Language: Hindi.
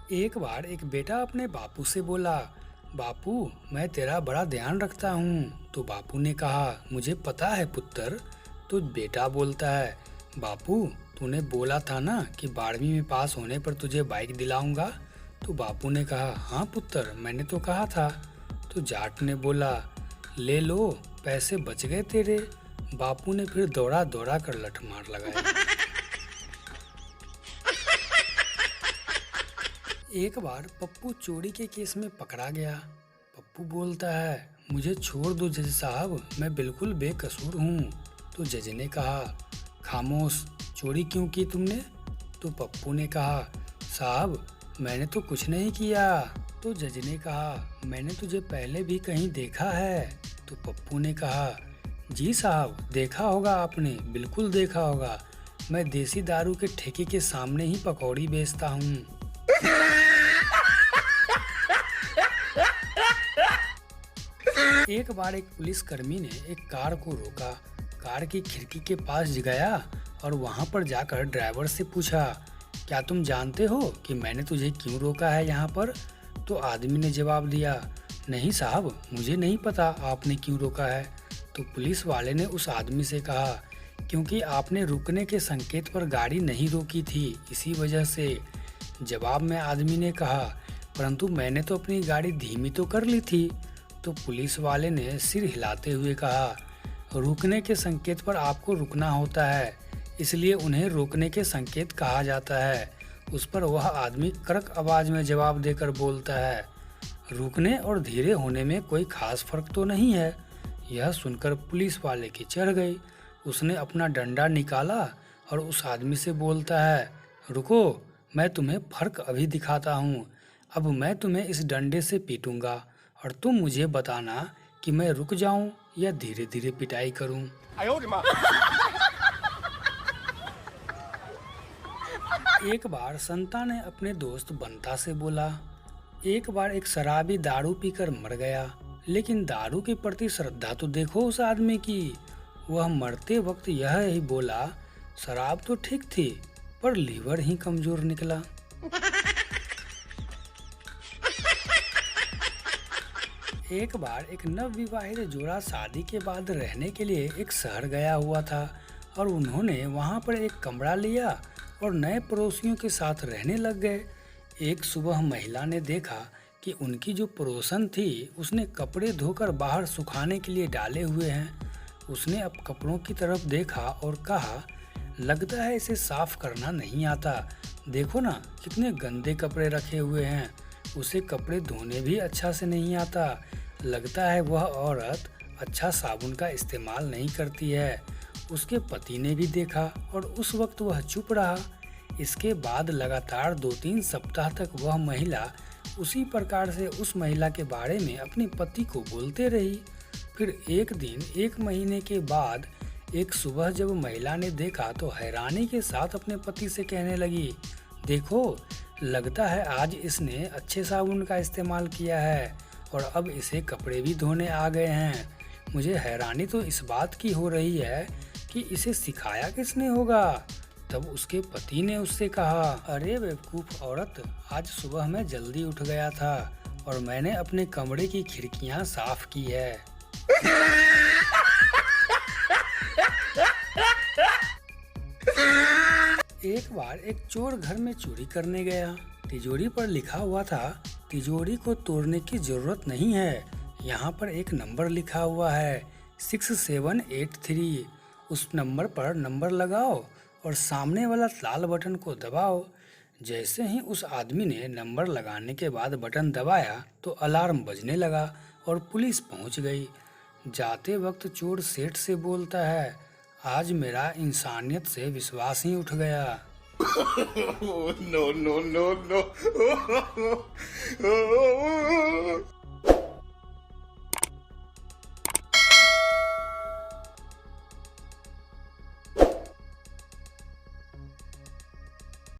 एक बार एक बेटा अपने बापू से बोला, बापू मैं तेरा बड़ा ध्यान रखता हूँ। तो बापू ने कहा, मुझे पता है पुत्र। तो बेटा बोलता है, बापू तूने बोला था ना कि 12वीं में पास होने पर तुझे बाइक दिलाऊंगा। तो बापू ने कहा, हाँ पुत्र मैंने तो कहा था। तो जाट ने बोला, ले लो पैसे बच गए तेरे। बापू ने फिर दौड़ा दौड़ा कर लठ मार लगाया। एक बार पप्पू चोरी के केस में पकड़ा गया। पप्पू बोलता है, मुझे छोड़ दो जज साहब, मैं बिल्कुल बेकसूर हूँ। तो जज ने कहा, खामोश, चोरी क्यों की तुमने? तो पप्पू ने कहा, साहब मैंने तो कुछ नहीं किया। तो जज ने कहा, मैंने तुझे पहले भी कहीं देखा है। तो पप्पू ने कहा, जी साहब देखा होगा आपने, बिल्कुल देखा होगा, मैं देसी दारू के ठेके के सामने ही पकौड़ी बेचता हूँ। एक बार एक पुलिसकर्मी ने एक कार को रोका, कार की खिड़की के पास गया और वहां पर जाकर ड्राइवर से पूछा, क्या तुम जानते हो कि मैंने तुझे क्यों रोका है यहाँ पर? तो आदमी ने जवाब दिया, नहीं साहब मुझे नहीं पता आपने क्यों रोका है। तो पुलिस वाले ने उस आदमी से कहा, क्योंकि आपने रुकने के संकेत पर गाड़ी नहीं रोकी थी, इसी वजह से। जवाब में आदमी ने कहा, परंतु मैंने तो अपनी गाड़ी धीमी तो कर ली थी। तो पुलिस वाले ने सिर हिलाते हुए कहा, रुकने के संकेत पर आपको रुकना होता है, इसलिए उन्हें रोकने के संकेत कहा जाता है। उस पर वह आदमी कड़क आवाज में जवाब देकर बोलता है, रुकने और धीरे होने में कोई खास फर्क तो नहीं है। यह सुनकर पुलिस वाले की चढ़ गई। उसने अपना डंडा निकाला और उस आदमी से बोलता है, रुको मैं तुम्हें फर्क अभी दिखाता हूँ। अब मैं तुम्हें इस डंडे से पीटूंगा और तुम मुझे बताना कि मैं रुक जाऊं या धीरे धीरे पिटाई करूं। एक बार संता ने अपने दोस्त बंता से बोला, एक बार एक शराबी दारू पीकर मर गया, लेकिन दारू के प्रति श्रद्धा तो देखो उस आदमी की। वह मरते वक्त यह ही बोला, शराब तो ठीक थी पर लीवर ही कमजोर निकला। एक बार एक नवविवाहित जोड़ा शादी के बाद रहने के लिए एक शहर गया हुआ था और उन्होंने वहां पर एक कमरा लिया और नए पड़ोसियों के साथ रहने लग गए। एक सुबह महिला ने देखा कि उनकी जो पड़ोसन थी उसने कपड़े धोकर बाहर सुखाने के लिए डाले हुए हैं। उसने अब कपड़ों की तरफ देखा और कहा, लगता है इसे साफ करना नहीं आता, देखो ना कितने गंदे कपड़े रखे हुए हैं। उसे कपड़े धोने भी अच्छा से नहीं आता, लगता है वह औरत अच्छा साबुन का इस्तेमाल नहीं करती है। उसके पति ने भी देखा और उस वक्त वह चुप रहा। इसके बाद लगातार 2-3 सप्ताह तक वह महिला उसी प्रकार से उस महिला के बारे में अपने पति को बोलते रही। फिर एक दिन 1 महीने के बाद एक सुबह जब महिला ने देखा तो हैरानी के साथ अपने पति से कहने लगी, देखो लगता है आज इसने अच्छे साबुन का इस्तेमाल किया है और अब इसे कपड़े भी धोने आ गए हैं। मुझे हैरानी तो इस बात की हो रही है कि इसे सिखाया किसने होगा। तब उसके पति ने उससे कहा, अरे बेवकूफ़ औरत, आज सुबह मैं जल्दी उठ गया था और मैंने अपने कमरे की खिड़कियां साफ की है। एक बार एक चोर घर में चोरी करने गया। तिजोरी पर लिखा हुआ था, तिजोरी को तोड़ने की जरूरत नहीं है, यहाँ पर एक नंबर लिखा हुआ है 6783। उस नंबर पर नंबर लगाओ और सामने वाला लाल बटन को दबाओ। जैसे ही उस आदमी ने नंबर लगाने के बाद बटन दबाया तो अलार्म बजने लगा और पुलिस पहुंच गई। जाते वक्त चोर सेठ से बोलता है, आज मेरा इंसानियत से विश्वास ही उठ गया। No, no, no, no.